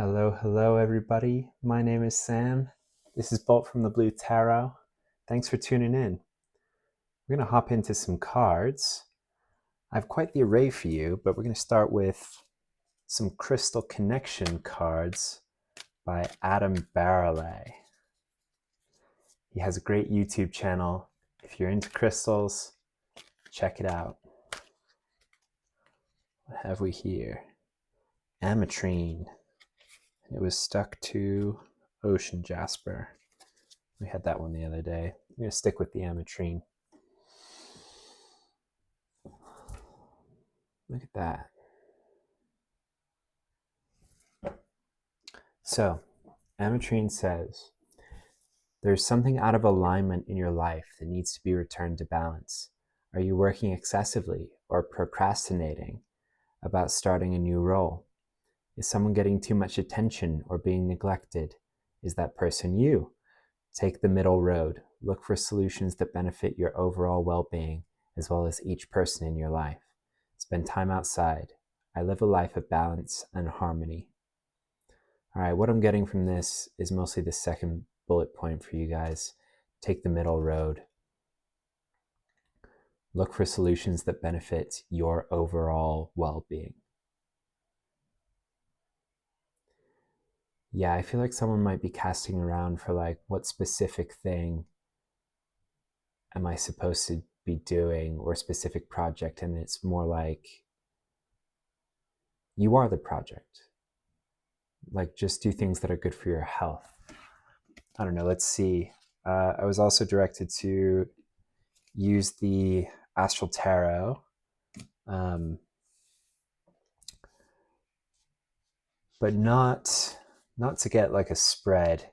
Hello everybody. My name is Sam. This is Bolt from the Blue Tarot. Thanks for tuning in. We're going to hop into some cards. I have quite the array for you, but we're going to start with some Crystal Connection cards by Adam Barrelay. He has a great YouTube channel. If you're into crystals, check it out. What have we here? Ametrine. It was stuck to Ocean Jasper. We had that one the other day. I'm going to stick with the ametrine. Look at that. So, ametrine says, there's something out of alignment in your life that needs to be returned to balance. Are you working excessively or procrastinating about starting a new role? Is someone getting too much attention or being neglected? Is that person you? Take the middle road. Look for solutions that benefit your overall well-being as well as each person in your life. Spend time outside. I live a life of balance and harmony. All right, what I'm getting from this is mostly the second bullet point for you guys. Take the middle road. Look for solutions that benefit your overall well-being. Yeah, I feel like someone might be casting around for like, what specific thing am I supposed to be doing, or specific project, and it's more like you are the project. Like, just do things that are good for your health. I don't know, let's see. I was also directed to use the Astral Tarot, but not to get like a spread,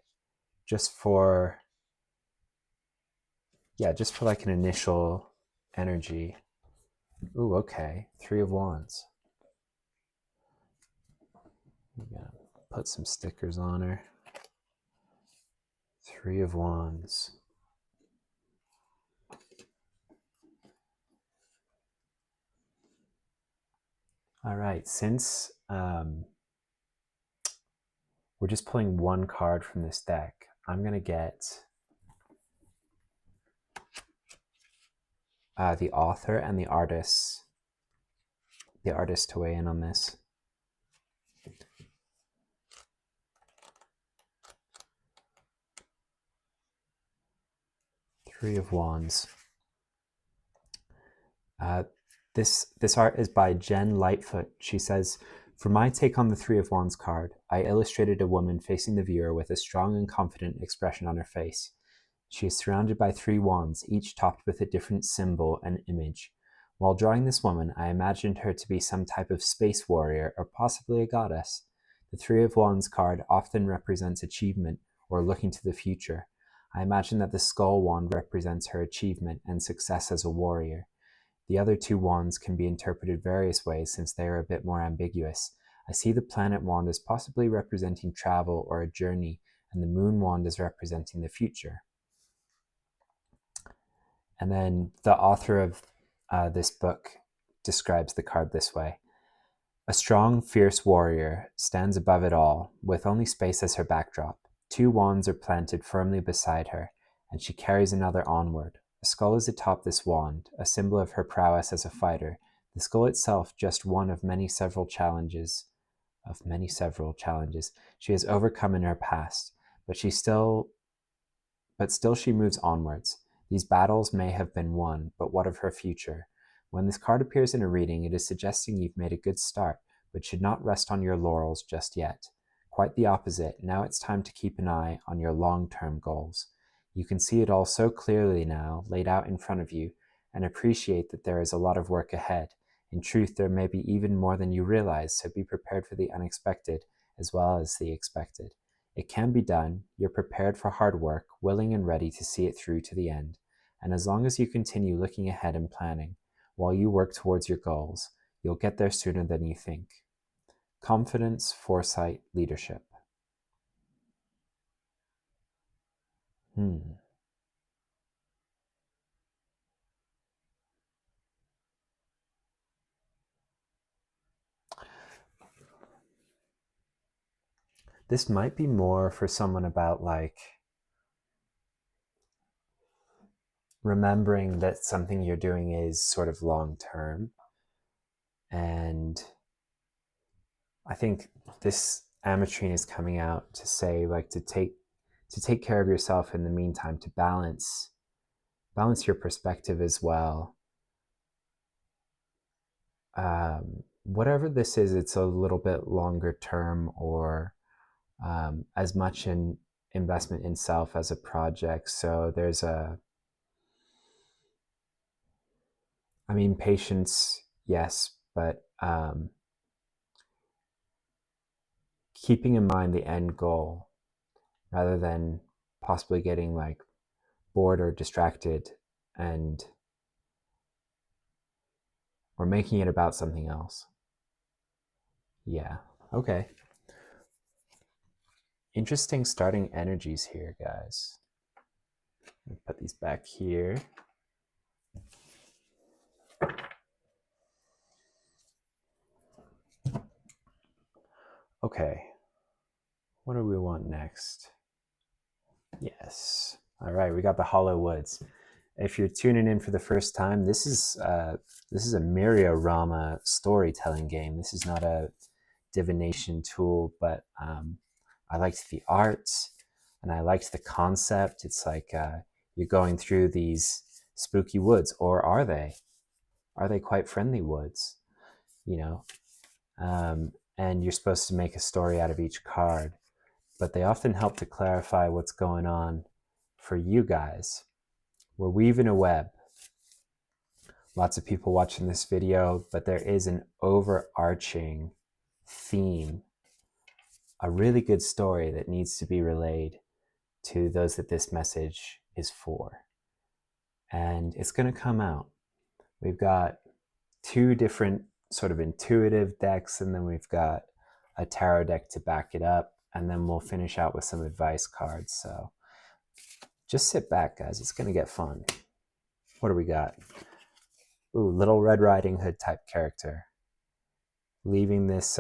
just for like an initial energy. Ooh, okay, Three of Wands. I'm gonna put some stickers on her. Three of Wands. All right, since we're just pulling one card from this deck, I'm going to get the author and the artist to weigh in on this. Three of Wands. This art is by Jen Lightfoot. She says, for my take on the Three of Wands card, I illustrated a woman facing the viewer with a strong and confident expression on her face. She is surrounded by three wands, each topped with a different symbol and image. While drawing this woman, I imagined her to be some type of space warrior or possibly a goddess. The Three of Wands card often represents achievement or looking to the future. I imagine that the skull wand represents her achievement and success as a warrior. The other two wands can be interpreted various ways since they are a bit more ambiguous. I see the planet wand as possibly representing travel or a journey, and the moon wand as representing the future. And then the author of this book describes the card this way. A strong, fierce warrior stands above it all, with only space as her backdrop. Two wands are planted firmly beside her, and she carries another onward. A skull is atop this wand, a symbol of her prowess as a fighter. The skull itself just one of several challenges she has overcome in her past, but still she moves onwards. These battles may have been won, but what of her future? When this card appears in a reading, it is suggesting you've made a good start, but should not rest on your laurels just yet. Quite the opposite. Now it's time to keep an eye on your long-term goals. You can see it all so clearly now, laid out in front of you, and appreciate that there is a lot of work ahead. In truth, there may be even more than you realize, so be prepared for the unexpected as well as the expected. It can be done. You're prepared for hard work, willing and ready to see it through to the end. And as long as you continue looking ahead and planning, while you work towards your goals, you'll get there sooner than you think. Confidence, foresight, leadership. This might be more for someone about like remembering that something you're doing is sort of long term. And I think this ametrine is coming out to say like to take care of yourself in the meantime, to balance your perspective as well. Whatever this is, it's a little bit longer term, or as much an investment in self as a project. So there's patience, yes, but keeping in mind the end goal rather than possibly getting like bored or distracted or making it about something else. Yeah, okay. Interesting starting energies here, guys. Let me put these back here. Okay, what do we want next? Yes. All right, we got the Hollow Woods. If you're tuning in for the first time, this is a Meliora storytelling game. This is not a divination tool, but I liked the art and I liked the concept. It's like you're going through these spooky woods, or are they? Are they quite friendly woods? You know, and you're supposed to make a story out of each card, but they often help to clarify what's going on for you guys. We're weaving a web. Lots of people watching this video, but there is an overarching theme, a really good story that needs to be relayed to those that this message is for. And it's going to come out. We've got two different sort of intuitive decks, and then we've got a tarot deck to back it up, and then we'll finish out with some advice cards. So just sit back, guys. It's going to get fun. What do we got? Ooh, Little Red Riding Hood type character. Leaving this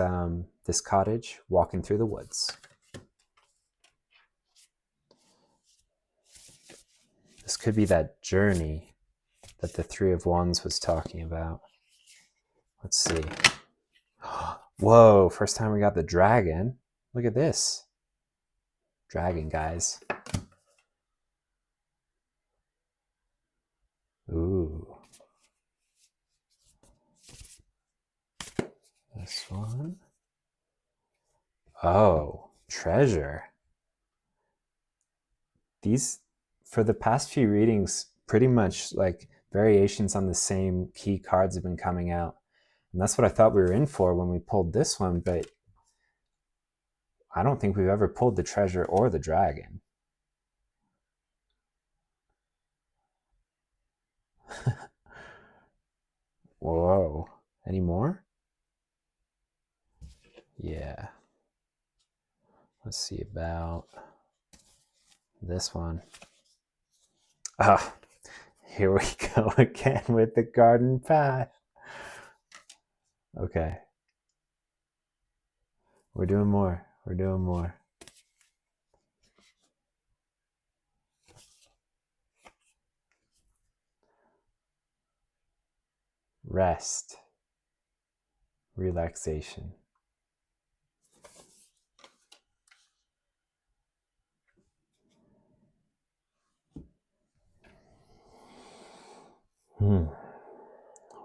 this cottage, walking through the woods. This could be that journey that the Three of Wands was talking about. Let's see. Whoa, first time we got the dragon. Look at this. Dragon, guys. Ooh. This one. Oh, treasure. These, for the past few readings, pretty much like variations on the same key cards have been coming out. And that's what I thought we were in for when we pulled this one, but I don't think we've ever pulled the treasure or the dragon. Whoa. Any more? Yeah. Let's see about this one. Ah, here we go again with the garden path. Okay. We're doing more. We're doing more. Rest. Relaxation.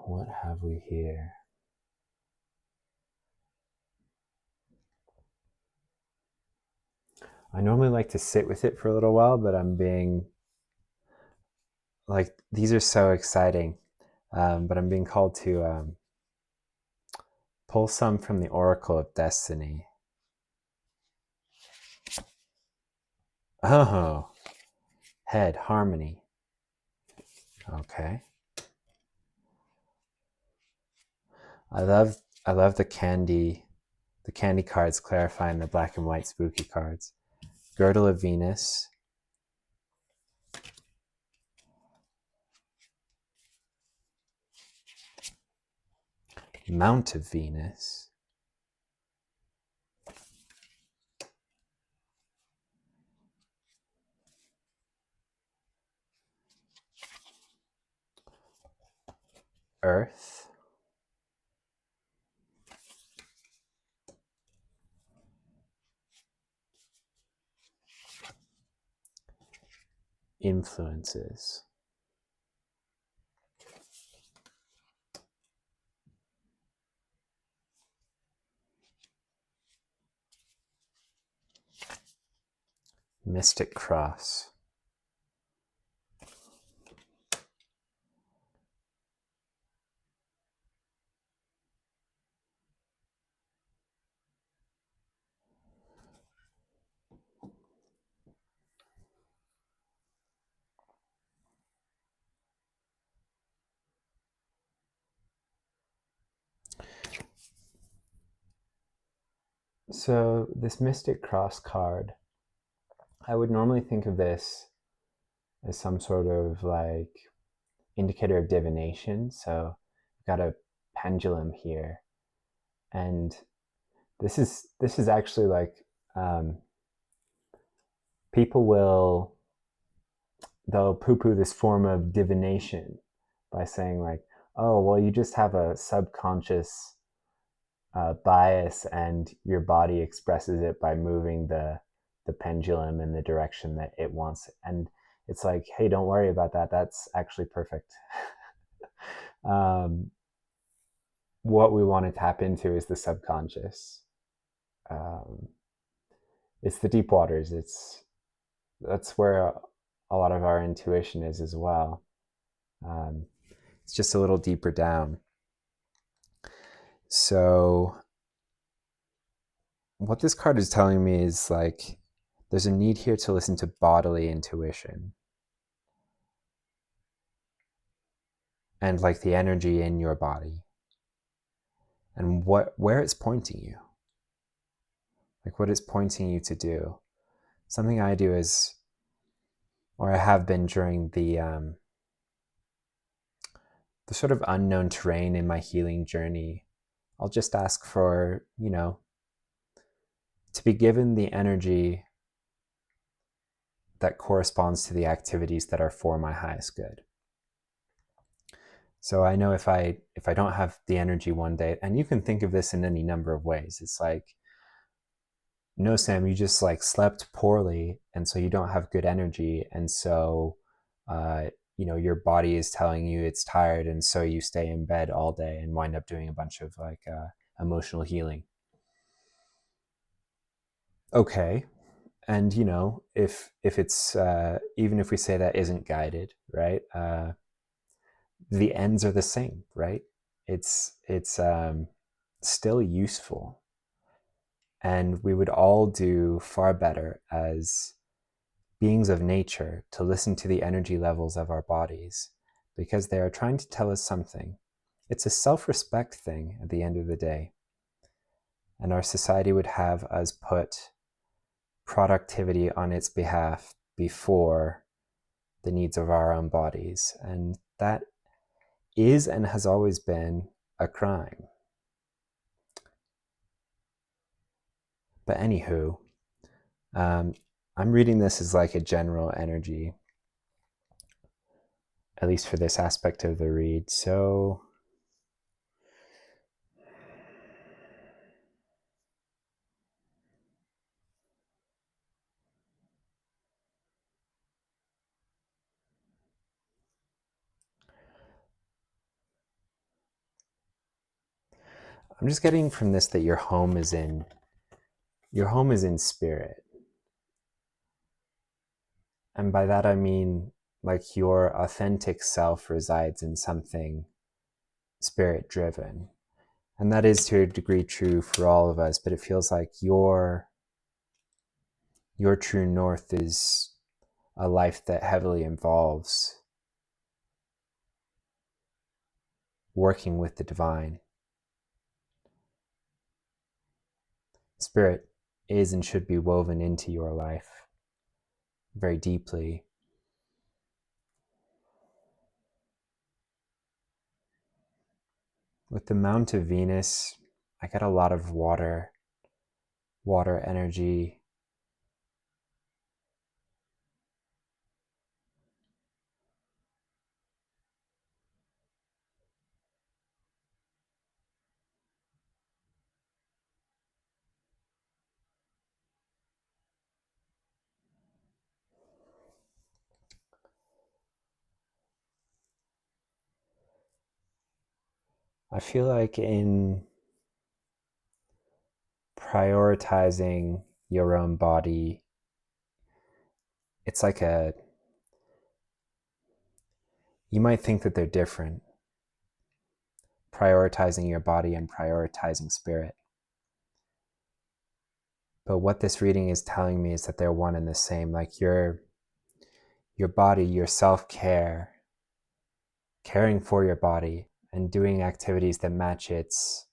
What have we here? I normally like to sit with it for a little while, but I'm being like, these are so exciting, but I'm being called to pull some from the Oracle of Destiny. Oh, head, harmony. Okay. I love the candy cards clarifying the black and white spooky cards. Girdle of Venus. Mount of Venus. Earth, influences, Mystic Cross, So this Mystic Cross card, I would normally think of this as some sort of like indicator of divination. So we've got a pendulum here, and this is actually like people they'll poo-poo this form of divination by saying like, oh well, you just have a subconscious bias and your body expresses it by moving the pendulum in the direction that it wants. And it's like, hey, don't worry about that. That's actually perfect. What we want to tap into is the subconscious. It's the deep waters. That's where a lot of our intuition is as well. It's just a little deeper down. So what this card is telling me is like, there's a need here to listen to bodily intuition and like the energy in your body and where it's pointing you, like what it's pointing you to do. Something I do is, or I have been during the sort of unknown terrain in my healing journey, I'll just ask for, to be given the energy that corresponds to the activities that are for my highest good. So I know if I don't have the energy one day, and you can think of this in any number of ways, it's like, no, Sam, you just like slept poorly, and so you don't have good energy, and so your body is telling you it's tired, and so you stay in bed all day and wind up doing a bunch of like emotional healing. Okay, and if it's even if we say that isn't guided, right? The ends are the same, right? It's still useful, and we would all do far better as beings of nature to listen to the energy levels of our bodies, because they are trying to tell us something. It's a self-respect thing at the end of the day, and our society would have us put productivity on its behalf before the needs of our own bodies, and that is and has always been a crime. But anywho, I'm reading this as like a general energy, at least for this aspect of the read. So I'm just getting from this that your home is in spirit. And by that I mean like your authentic self resides in something spirit driven. And that is to a degree true for all of us, but it feels like your true north is a life that heavily involves working with the divine. Spirit is and should be woven into your life very deeply. With the Mount of Venus, I get a lot of water energy. I feel like in prioritizing your own body, it's like you might think that they're different, prioritizing your body and prioritizing spirit. But what this reading is telling me is that they're one and the same. Like your body, your self-care, caring for your body and doing activities that match its,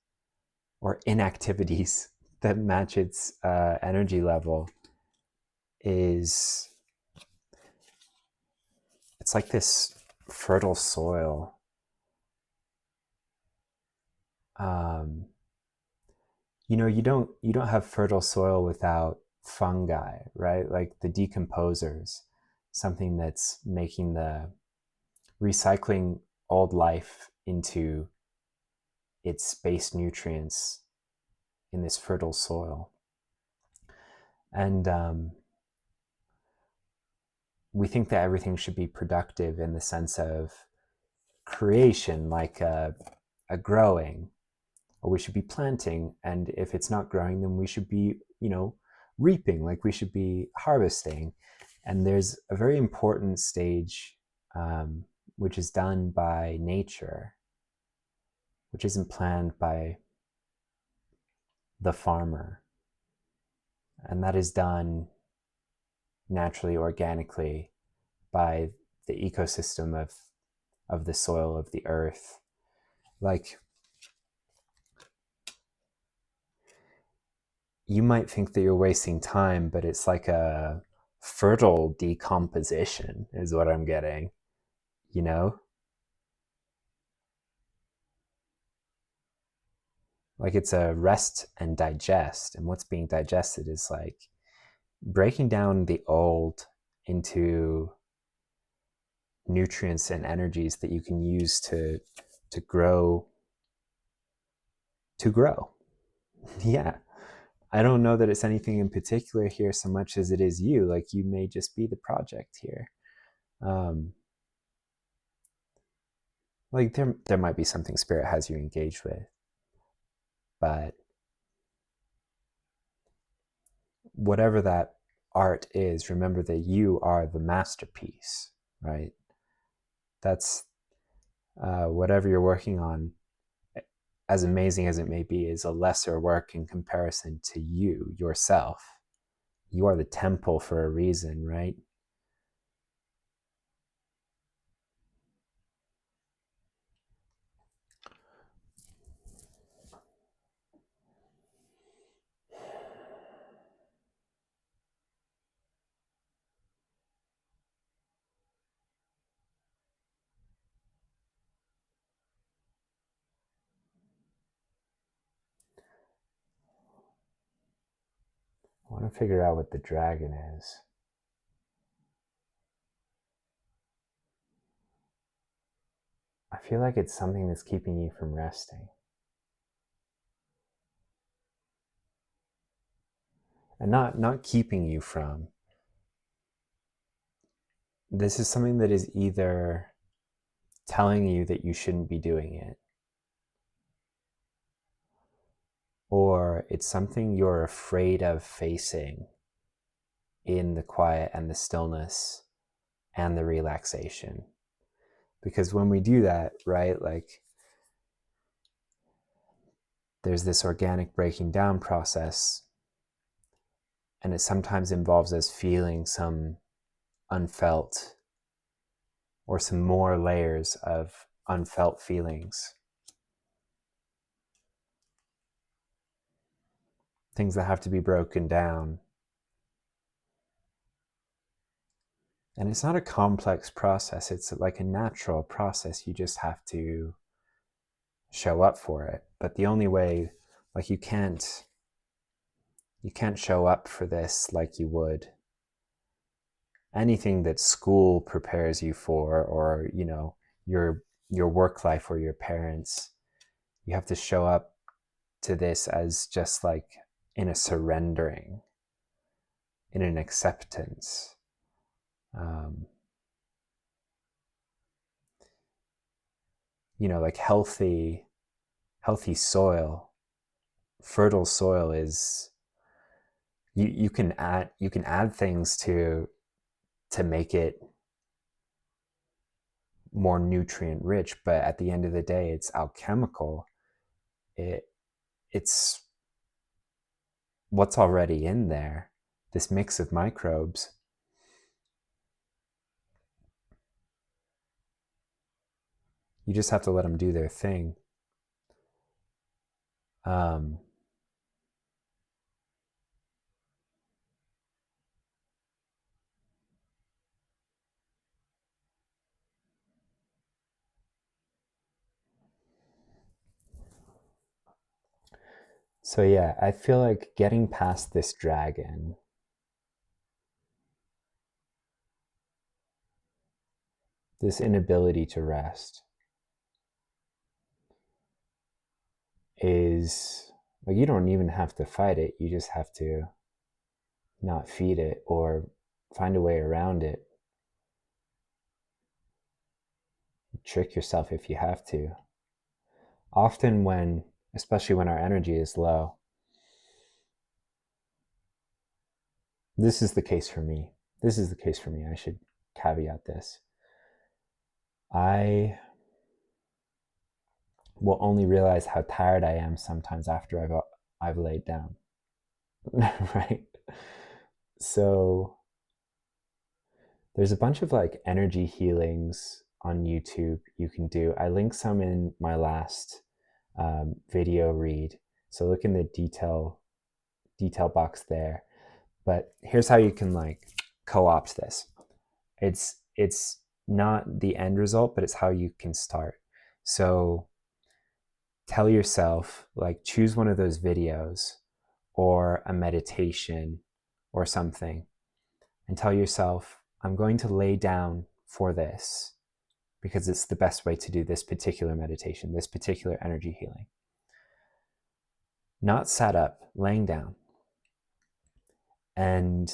or inactivities that match its energy level is, it's like this fertile soil. You don't have fertile soil without fungi, right? Like the decomposers, something that's making the recycling old life into its base nutrients in this fertile soil. And we think that everything should be productive in the sense of creation, like a growing, or we should be planting. And if it's not growing, then we should be, reaping, like we should be harvesting. And there's a very important stage, which is done by nature, which isn't planned by the farmer. And that is done naturally, organically, by the ecosystem of the soil, of the earth. Like, you might think that you're wasting time, but it's like a fertile decomposition is what I'm getting, you know? Like it's a rest and digest, and what's being digested is like breaking down the old into nutrients and energies that you can use to grow. Yeah. I don't know that it's anything in particular here so much as it is you. Like you may just be the project here. Like there might be something spirit has you engaged with, but whatever that art is, remember that you are the masterpiece, right? That's whatever you're working on, as amazing as it may be, is a lesser work in comparison to you, yourself. You are the temple for a reason, right? I want to figure out what the dragon is. I feel like it's something that's keeping you from resting. And not keeping you from. This is something that is either telling you that you shouldn't be doing it, or it's something you're afraid of facing in the quiet and the stillness and the relaxation. Because when we do that, right, like there's this organic breaking down process, and it sometimes involves us feeling some unfelt or some more layers of unfelt feelings, things that have to be broken down. And it's not a complex process, it's like a natural process. You just have to show up for it. But the only way, like you can't show up for this like you would anything that school prepares you for, or your work life or your parents. You have to show up to this as just like in a surrendering, in an acceptance. Like healthy healthy soil, fertile soil is, you can add things to make it more nutrient rich, but at the end of the day, it's alchemical. It's what's already in there, this mix of microbes. You just have to let them do their thing. So yeah, I feel like getting past this dragon, this inability to rest, is like, you don't even have to fight it. You just have to not feed it or find a way around it. Trick yourself if you have to. Often when, especially when our energy is low, this is the case for me. I should caveat this. I will only realize how tired I am sometimes after I've laid down. Right? So there's a bunch of like energy healings on YouTube you can do. I link some in my last video read. So look in the detail box there. But here's how you can like co-opt this. It's not the end result, but it's how you can start. So tell yourself, like, choose one of those videos or a meditation or something, and tell yourself, I'm going to lay down for this because it's the best way to do this particular meditation, this particular energy healing. Not sat up, laying down. And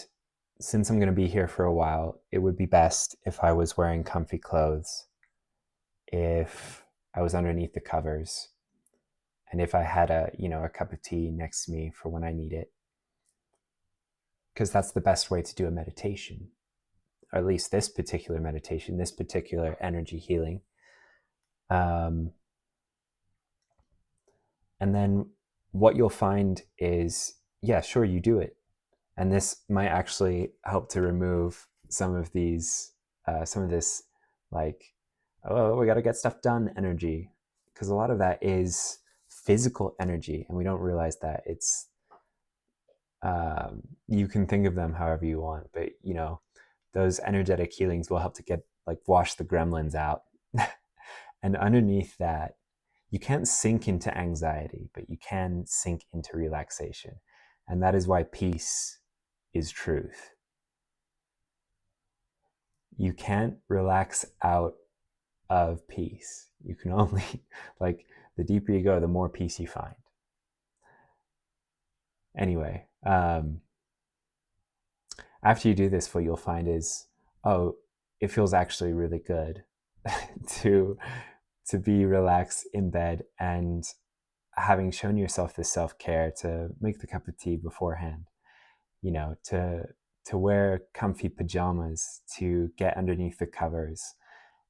since I'm going to be here for a while, it would be best if I was wearing comfy clothes, if I was underneath the covers, and if I had a cup of tea next to me for when I need it. Because that's the best way to do a meditation, or at least this particular meditation, this particular energy healing. And then what you'll find is, yeah, sure, you do it. And this might actually help to remove some of this, like, oh, we got to get stuff done energy. Because a lot of that is physical energy, and we don't realize that. It's, you can think of them however you want, but those energetic healings will help to wash the gremlins out. And underneath that, you can't sink into anxiety, but you can sink into relaxation. And that is why peace is truth. You can't relax out of peace. You can only, like, the deeper you go, the more peace you find. Anyway, after you do this, what you'll find is, oh, it feels actually really good to be relaxed in bed, and having shown yourself this self-care, to make the cup of tea beforehand, to wear comfy pajamas, to get underneath the covers.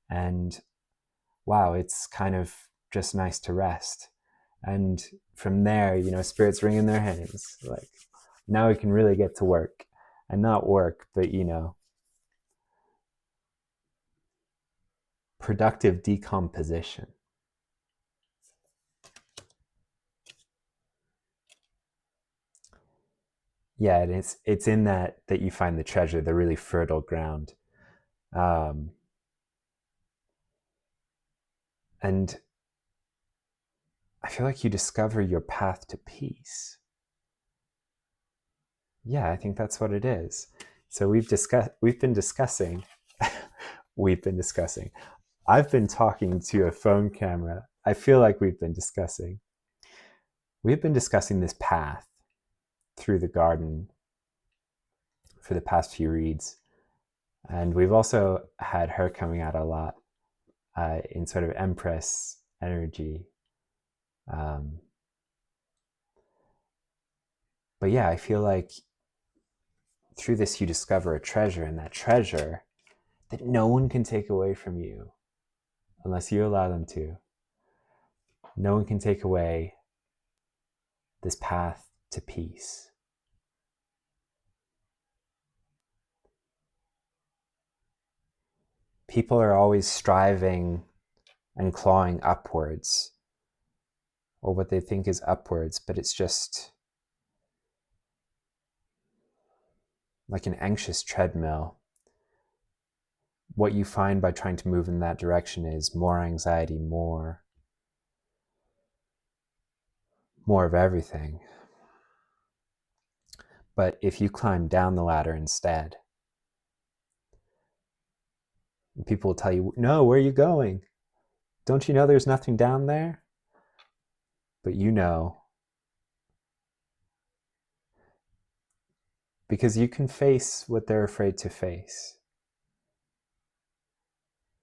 And wow, it's kind of just nice to rest. And from there, spirits wringing their hands, like, now we can really get to work. And not work, but productive decomposition. Yeah, and it's in that you find the treasure, the really fertile ground. And I feel like you discover your path to peace. Yeah, I think that's what it is. So we've been discussing I've been talking to a phone camera. I feel like we've been discussing this path through the garden for the past few reads. And we've also had her coming out a lot in sort of Empress energy. Um, but yeah, I feel like through this you discover a treasure, and that treasure that no one can take away from you unless you allow them to. No one can take away this path to peace. People are always striving and clawing upwards, or what they think is upwards, but it's just like an anxious treadmill. What you find by trying to move in that direction is more anxiety, more of everything. But if you climb down the ladder instead, people will tell you, no, where are you going? Don't you know there's nothing down there? But you know, because you can face what they're afraid to face.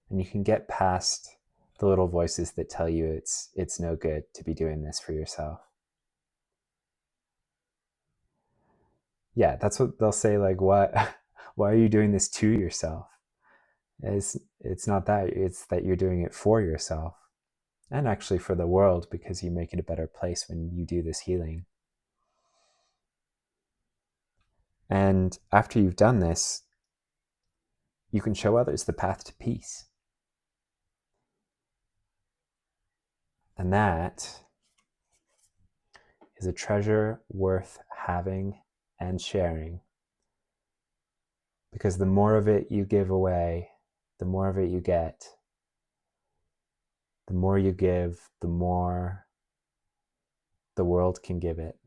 And you can get past the little voices that tell you it's no good to be doing this for yourself. Yeah, that's what they'll say, like, what why are you doing this to yourself? It's not that, it's that you're doing it for yourself, and actually for the world, because you make it a better place when you do this healing. And after you've done this, you can show others the path to peace. And that is a treasure worth having and sharing. Because the more of it you give away, the more of it you get. The more you give, the more the world can give it.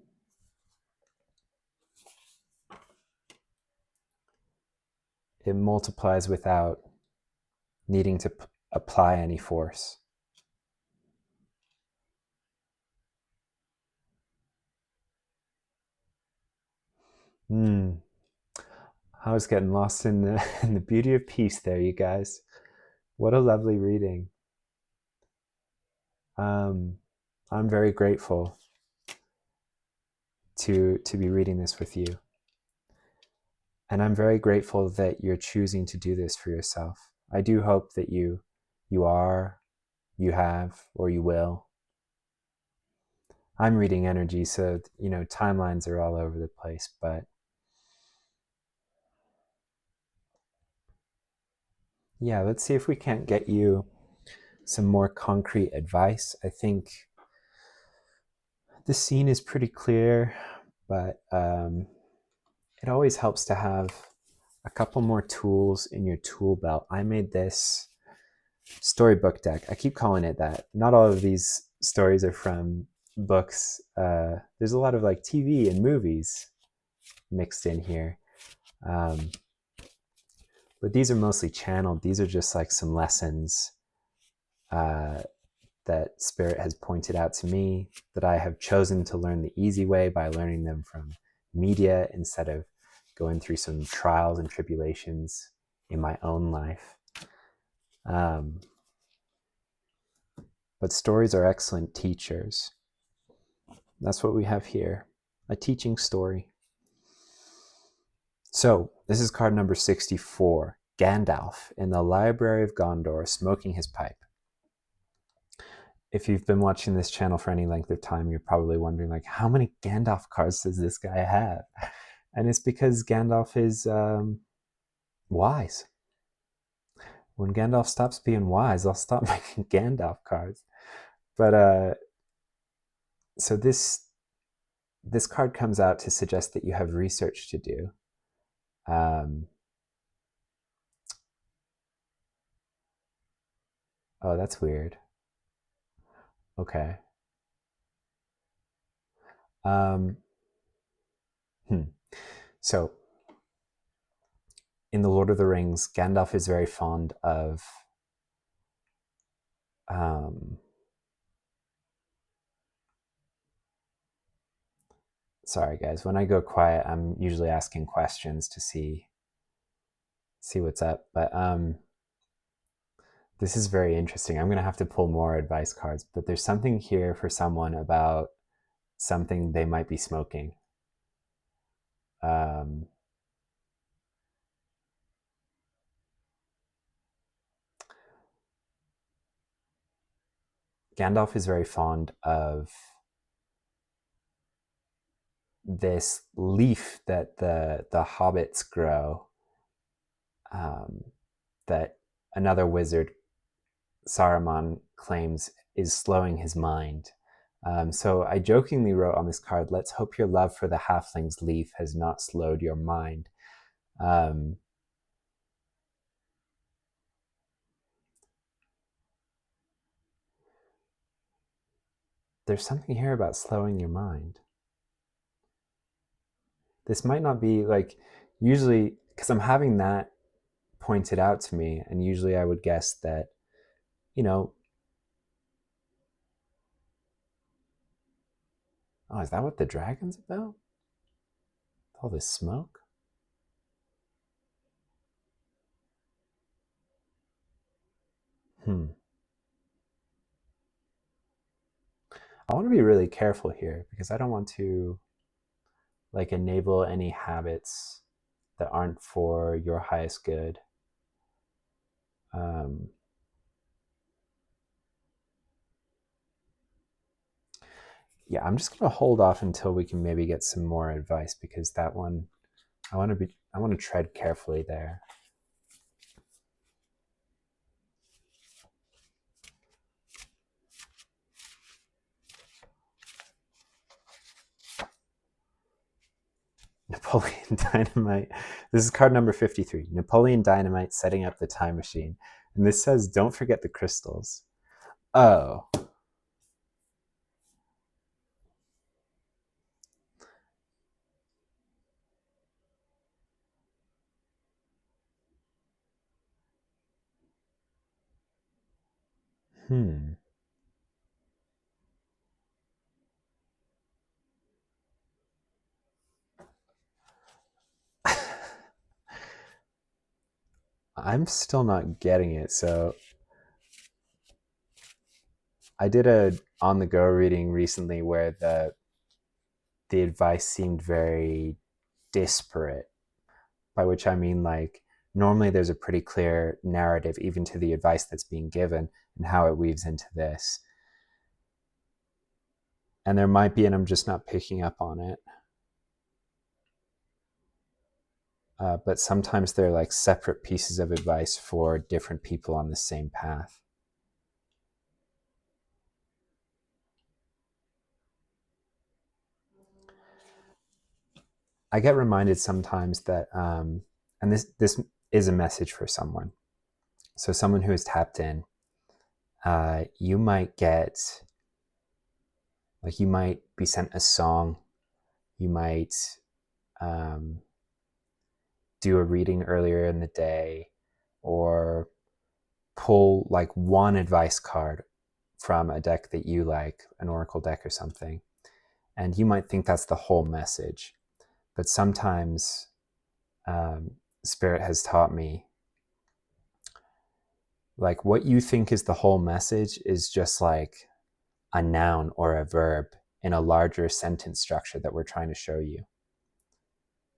It multiplies without needing to apply any force. I was getting lost in the beauty of peace there, you guys. What a lovely reading. I'm very grateful to be reading this with you. And I'm very grateful that you're choosing to do this for yourself. I do hope that you are, you have, or you will. I'm reading energy, so timelines are all over the place, but yeah, let's see if we can't get you some more concrete advice. I think the scene is pretty clear, but it always helps to have a couple more tools in your tool belt. I made this storybook deck. I keep calling it that. Not all of these stories are from books. There's a lot of like TV and movies mixed in here. But these are mostly channeled. These are just like some lessons that Spirit has pointed out to me, that I have chosen to learn the easy way by learning them from media instead of going through some trials and tribulations in my own life. But stories are excellent teachers. That's what we have here, a teaching story. So this is card number 64, Gandalf in the Library of Gondor, smoking his pipe. If you've been watching this channel for any length of time, you're probably wondering, like, how many Gandalf cards does this guy have? And it's because Gandalf is wise. When Gandalf stops being wise, I'll stop making Gandalf cards. But so this card comes out to suggest that you have research to do. Oh, that's weird. Okay. So, in The Lord of the Rings, Gandalf is very fond of sorry guys, when I go quiet, I'm usually asking questions to see what's up. But This is very interesting. I'm going to have to pull more advice cards, but there's something here for someone about something they might be smoking. Gandalf is very fond of this leaf that the hobbits grow, that another wizard, Saruman, claims is slowing his mind. So I jokingly wrote on this card, let's hope your love for the halfling's leaf has not slowed your mind. There's something here about slowing your mind. This might not be like, usually, because I'm having that pointed out to me, and usually I would guess that, you know, oh, is that what the dragon's about? All this smoke? I want to be really careful here because I don't want to like enable any habits that aren't for your highest good. Yeah, I'm just going to hold off until we can maybe get some more advice, because that one, I want to tread carefully there. Napoleon Dynamite. This is card number 53. Napoleon Dynamite setting up the time machine. And this says, don't forget the crystals. Oh. I'm still not getting it. So I did a on-the-go reading recently where the advice seemed very disparate, by which I mean like normally there's a pretty clear narrative even to the advice that's being given and how it weaves into this. And there might be, and I'm just not picking up on it. But sometimes they're like separate pieces of advice for different people on the same path. I get reminded sometimes that, and this is a message for someone. So someone who is tapped in, you might get, like, you might be sent a song, you might do a reading earlier in the day, or pull like one advice card from a deck that you like, an oracle deck or something, and you might think that's the whole message. But sometimes Spirit has taught me, like, what you think is the whole message is just like a noun or a verb in a larger sentence structure that we're trying to show you.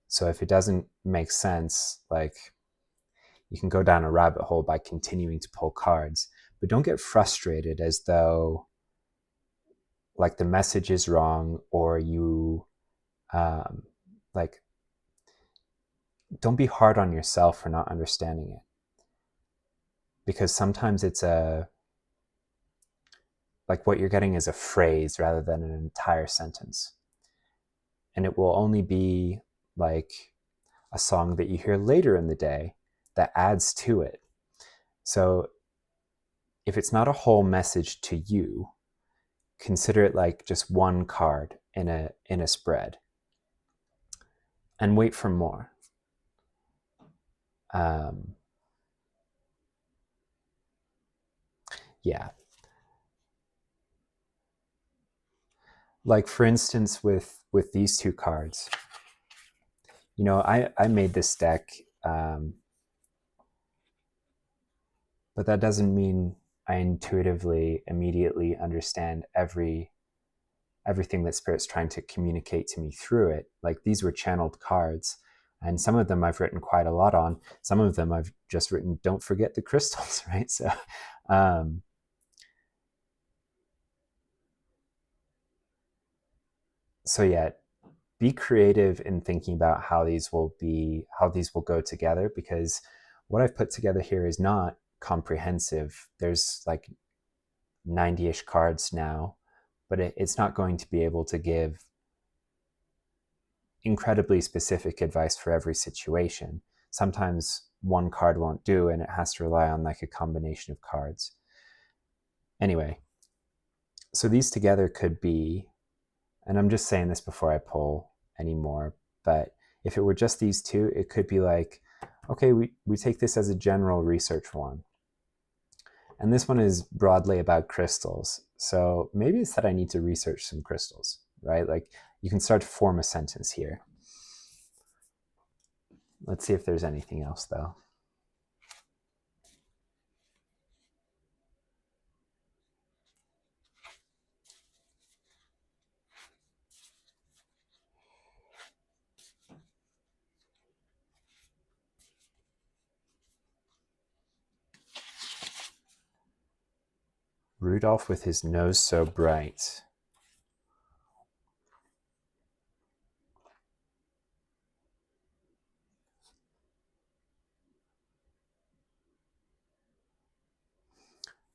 So if it doesn't make sense, like, you can go down a rabbit hole by continuing to pull cards, but don't get frustrated as though like the message is wrong, or you like, don't be hard on yourself for not understanding it, because sometimes it's like what you're getting is a phrase rather than an entire sentence, and it will only be like a song that you hear later in the day that adds to it. So if it's not a whole message to you, consider it like just one card in a spread, and wait for more. Yeah. Like, for instance, with these two cards, I made this deck But that doesn't mean I intuitively, immediately understand everything that Spirit's trying to communicate to me through it. Like, these were channeled cards, and some of them I've written quite a lot on. Some of them I've just written, don't forget the crystals, right? So yeah, be creative in thinking about how these will go together, because what I've put together here is not comprehensive. There's like 90-ish cards now, but it's not going to be able to give incredibly specific advice for every situation. Sometimes one card won't do, and it has to rely on like a combination of cards. Anyway, so these together could be, and I'm just saying this before I pull any more, but if it were just these two, it could be like, okay, we take this as a general research one. And this one is broadly about crystals. So maybe it's that I need to research some crystals, right? Like, you can start to form a sentence here. Let's see if there's anything else though. Rudolph with his nose so bright.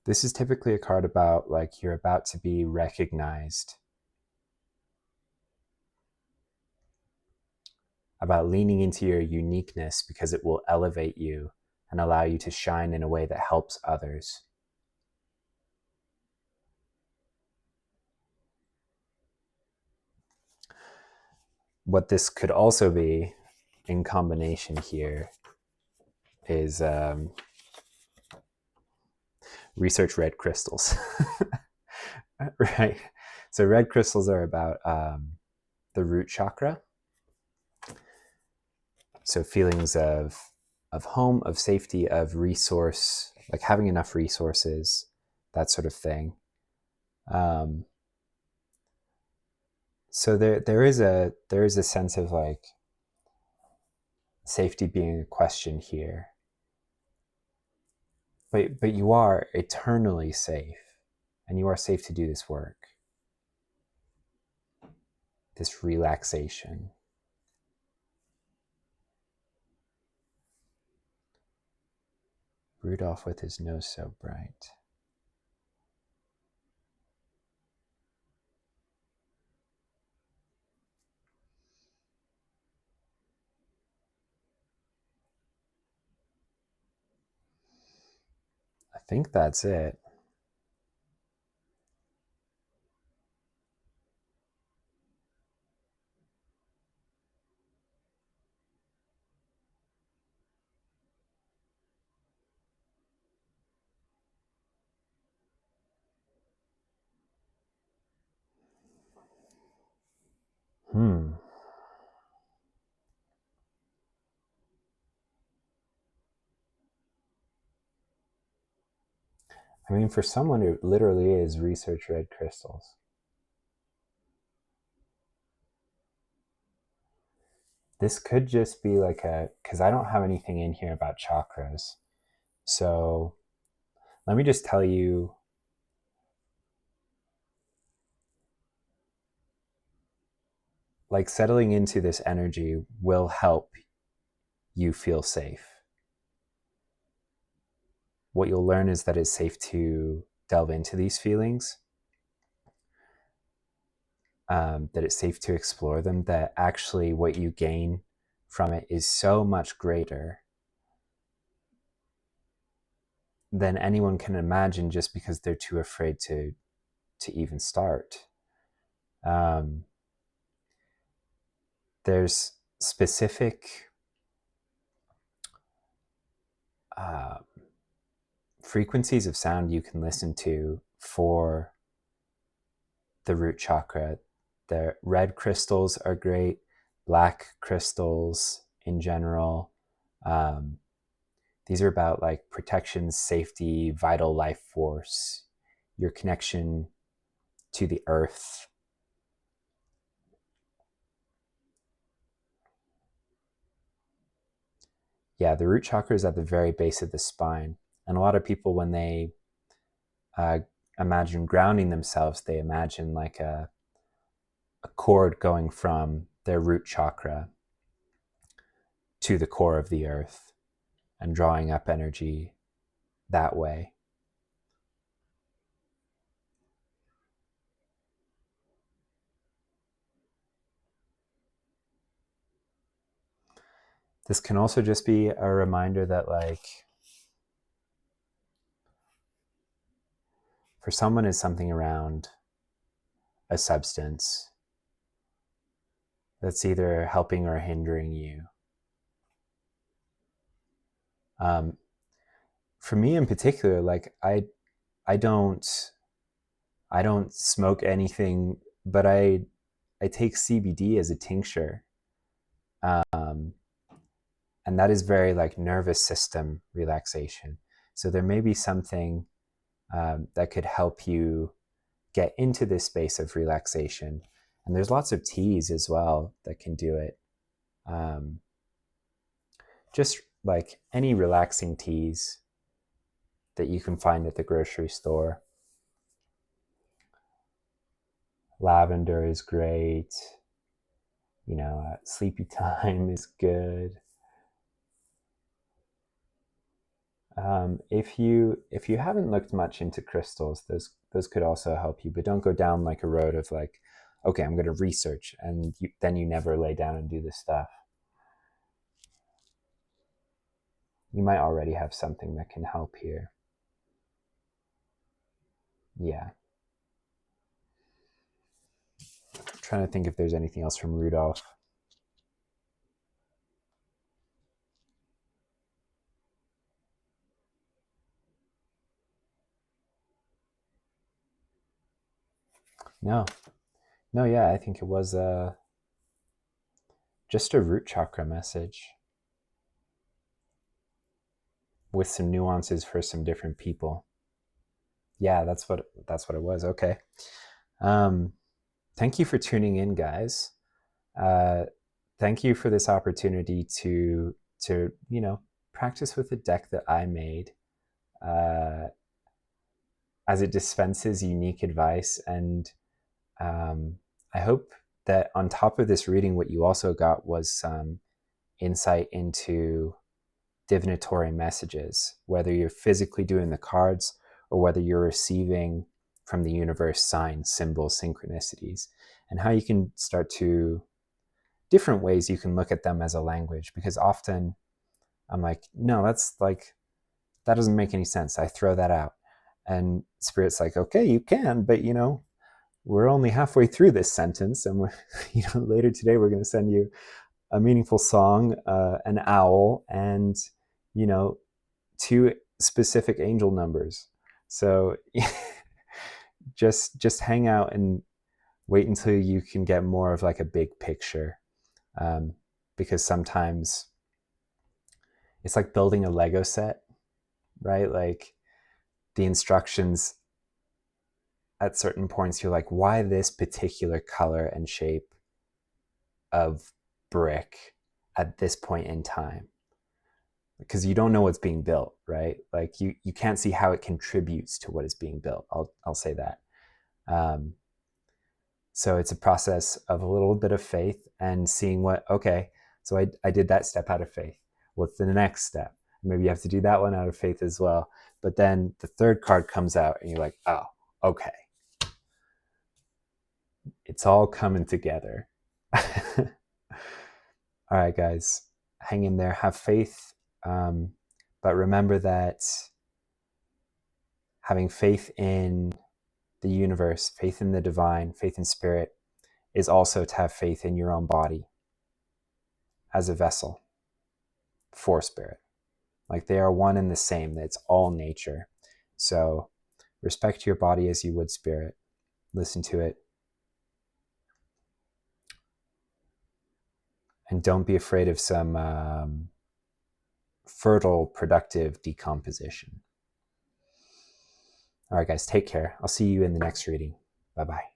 This is typically a card about like you're about to be recognized, about leaning into your uniqueness because it will elevate you and allow you to shine in a way that helps others. What this could also be in combination here is research red crystals. Right? So red crystals are about the root chakra. So feelings of home, of safety, of resource, like having enough resources, that sort of thing. So there is a sense of like safety being a question here. But you are eternally safe, and you are safe to do this work, this relaxation. Rudolph with his nose so bright. I think that's it. I mean, for someone, it literally is research red crystals. This could just be like because I don't have anything in here about chakras. So let me just tell you, like, settling into this energy will help you feel safe. What you'll learn is that it's safe to delve into these feelings, that it's safe to explore them, that actually what you gain from it is so much greater than anyone can imagine, just because they're too afraid to even start. There's specific frequencies of sound you can listen to for the root chakra. The red crystals are great, black crystals in general. These are about like protection, safety, vital life force, your connection to the earth. Yeah, the root chakra is at the very base of the spine. And a lot of people, when they imagine grounding themselves, they imagine like a cord going from their root chakra to the core of the earth and drawing up energy that way. This can also just be a reminder that, like, for someone is something around a substance that's either helping or hindering you. For me in particular, like I don't smoke anything, but I take CBD as a tincture, and that is very like nervous system relaxation. So there may be something that could help you get into this space of relaxation. And there's lots of teas as well that can do it. Just like any relaxing teas that you can find at the grocery store. Lavender is great. You know, sleepy time is good. If you haven't looked much into crystals, those could also help you, but don't go down like a road of like, okay, I'm going to research, and then you never lay down and do this stuff. You might already have something that can help here. Yeah. I'm trying to think if there's anything else from Rudolph. No, yeah, I think it was just a root chakra message with some nuances for some different people. Yeah, that's what it was. Okay. Thank you for tuning in, guys. Thank you for this opportunity to practice with the deck that I made, as it dispenses unique advice. And I hope that on top of this reading, what you also got was some insight into divinatory messages, whether you're physically doing the cards or whether you're receiving from the universe signs, symbols, synchronicities, and how you can start to different ways you can look at them as a language. Because often I'm like, no, that's like, that doesn't make any sense. I throw that out. And Spirit's like, okay, you can, but we're only halfway through this sentence, and later today we're going to send you a meaningful song, an owl, and 2 specific angel numbers. So just hang out and wait until you can get more of like a big picture, because sometimes it's like building a Lego set, right? Like the instructions at certain points, you're like, why this particular color and shape of brick at this point in time? Because you don't know what's being built, right? Like you can't see how it contributes to what is being built. I'll say that. So it's a process of a little bit of faith and seeing okay, so I did that step out of faith. What's the next step? Maybe you have to do that one out of faith as well. But then the third card comes out and you're like, oh, okay. It's all coming together. All right, guys, hang in there, have faith. But remember that having faith in the universe, faith in the divine, faith in spirit, is also to have faith in your own body as a vessel for spirit. Like they are one and the same. It's all nature. So respect your body as you would spirit. Listen to it. And don't be afraid of some fertile, productive decomposition. All right, guys, take care. I'll see you in the next reading. Bye-bye.